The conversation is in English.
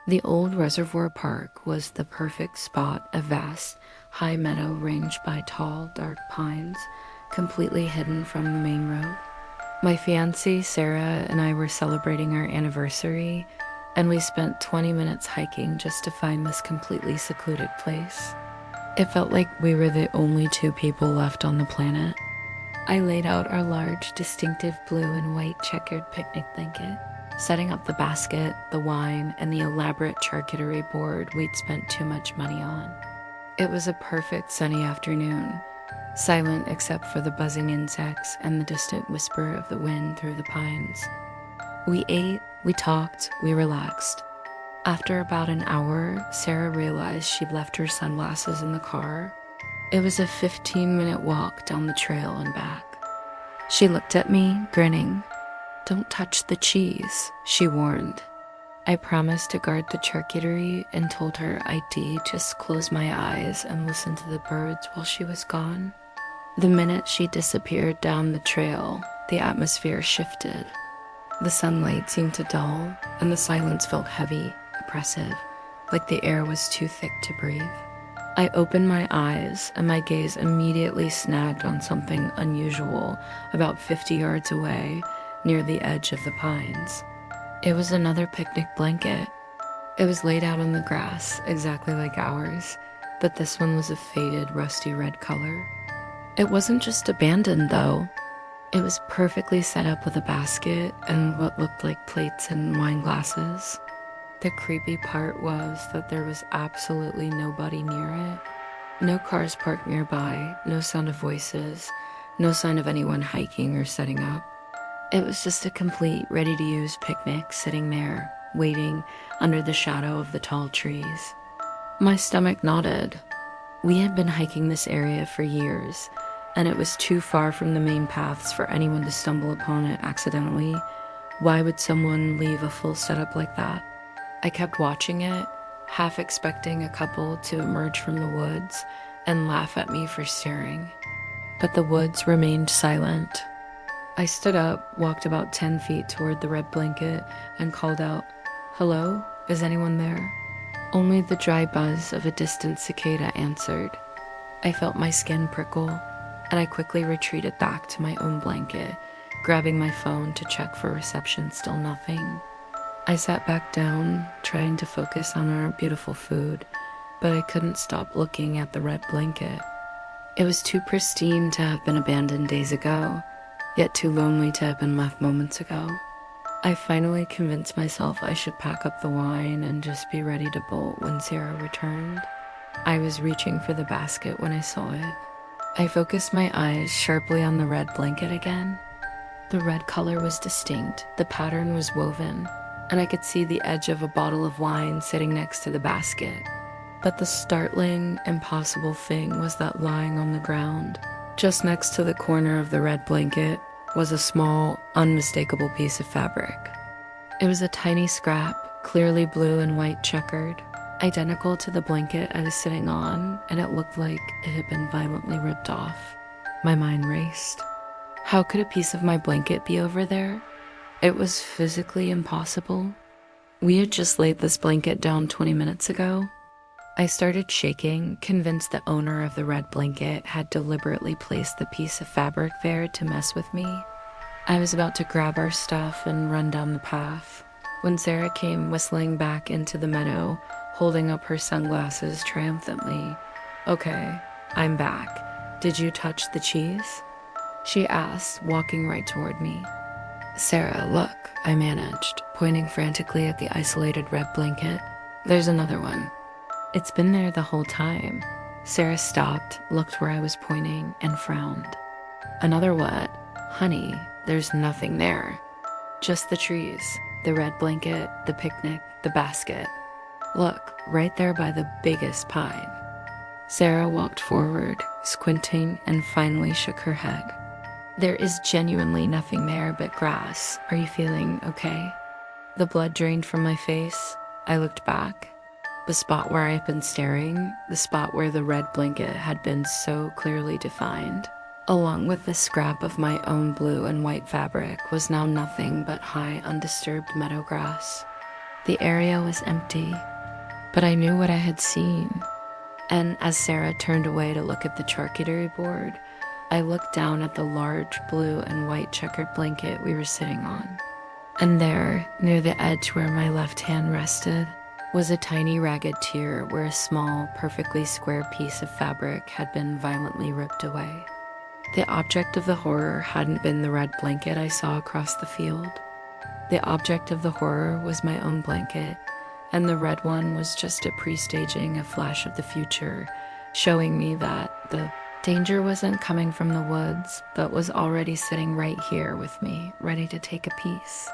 The old reservoir park was the perfect spot, a vast, high meadow ringed by tall, dark pines, completely hidden from the main road. My fiancée, Sarah, and I were celebrating our anniversary, and we spent 20 minutes hiking just to find this completely secluded place. It felt like we were the only two people left on the planet. I laid out our large, distinctive blue and white checkered picnic blanket, setting up the basket, the wine, and the elaborate charcuterie board we'd spent too much money on. It was a perfect sunny afternoon, silent except for the buzzing insects and the distant whisper of the wind through the pines. We ate, we talked, we relaxed. After about an hour, Sarah realized she'd left her sunglasses in the car. It was a 15-minute walk down the trail and back. She looked at me, grinning. "Don't touch the cheese," she warned. I promised to guard the charcuterie and told her I'd just close my eyes and listen to the birds while she was gone. The minute she disappeared down the trail, the atmosphere shifted. The sunlight seemed to dull, and the silence felt heavy, oppressive, like the air was too thick to breathe. I opened my eyes, and my gaze immediately snagged on something unusual about 50 yards away, near the edge of the pines. It was another picnic blanket. It was laid out on the grass, exactly like ours, but this one was a faded, rusty red color. It wasn't just abandoned, though. It was perfectly set up with a basket and what looked like plates and wine glasses. The creepy part was that there was absolutely nobody near it. No cars parked nearby, no sound of voices, no sign of anyone hiking or setting up. It was just a complete, ready-to-use picnic sitting there, waiting under the shadow of the tall trees. My stomach nodded. We had been hiking this area for years, and it was too far from the main paths for anyone to stumble upon it accidentally. Why would someone leave a full setup like that? I kept watching it, half expecting a couple to emerge from the woods and laugh at me for staring. But the woods remained silent. I stood up, walked about 10 feet toward the red blanket, and called out, "Hello? Is anyone there?" Only the dry buzz of a distant cicada answered. I felt my skin prickle, and I quickly retreated back to my own blanket, grabbing my phone to check for reception. Still nothing. I sat back down, trying to focus on our beautiful food, but I couldn't stop looking at the red blanket. It was too pristine to have been abandoned days ago, yet too lonely to have been left moments ago. I finally convinced myself I should pack up the wine and just be ready to bolt when Sarah returned. I was reaching for the basket when I saw it. I focused my eyes sharply on the red blanket again. The red color was distinct, the pattern was woven, and I could see the edge of a bottle of wine sitting next to the basket. But the startling, impossible thing was that lying on the ground, just next to the corner of the red blanket, was a small, unmistakable piece of fabric. It was a tiny scrap, clearly blue and white checkered, identical to the blanket I was sitting on, and it looked like it had been violently ripped off. My mind raced. How could a piece of my blanket be over there? It was physically impossible. We had just laid this blanket down 20 minutes ago. I started shaking, convinced the owner of the red blanket had deliberately placed the piece of fabric there to mess with me. I was about to grab our stuff and run down the path when Sarah came whistling back into the meadow, holding up her sunglasses triumphantly. "Okay, I'm back. Did you touch the cheese?" she asked, walking right toward me. "Sarah, look," I managed, pointing frantically at the isolated red blanket. "There's another one." "It's been there the whole time." Sarah stopped, looked where I was pointing, and frowned. "Another what?" "Honey, there's nothing there. Just the trees, the red blanket, the picnic, the basket. Look, right there by the biggest pine." Sarah walked forward, squinting, and finally shook her head. "There is genuinely nothing there but grass. Are you feeling okay?" The blood drained from my face. I looked back. The spot where I had been staring, the spot where the red blanket had been so clearly defined, along with the scrap of my own blue and white fabric, was now nothing but high, undisturbed meadow grass. The area was empty, but I knew what I had seen. And as Sarah turned away to look at the charcuterie board, I looked down at the large blue and white checkered blanket we were sitting on. And there, near the edge where my left hand rested, was a tiny ragged tear where a small, perfectly square piece of fabric had been violently ripped away. The object of the horror hadn't been the red blanket I saw across the field. The object of the horror was my own blanket, and the red one was just a pre-staging a flash of the future, showing me that the danger wasn't coming from the woods, but was already sitting right here with me, ready to take a piece.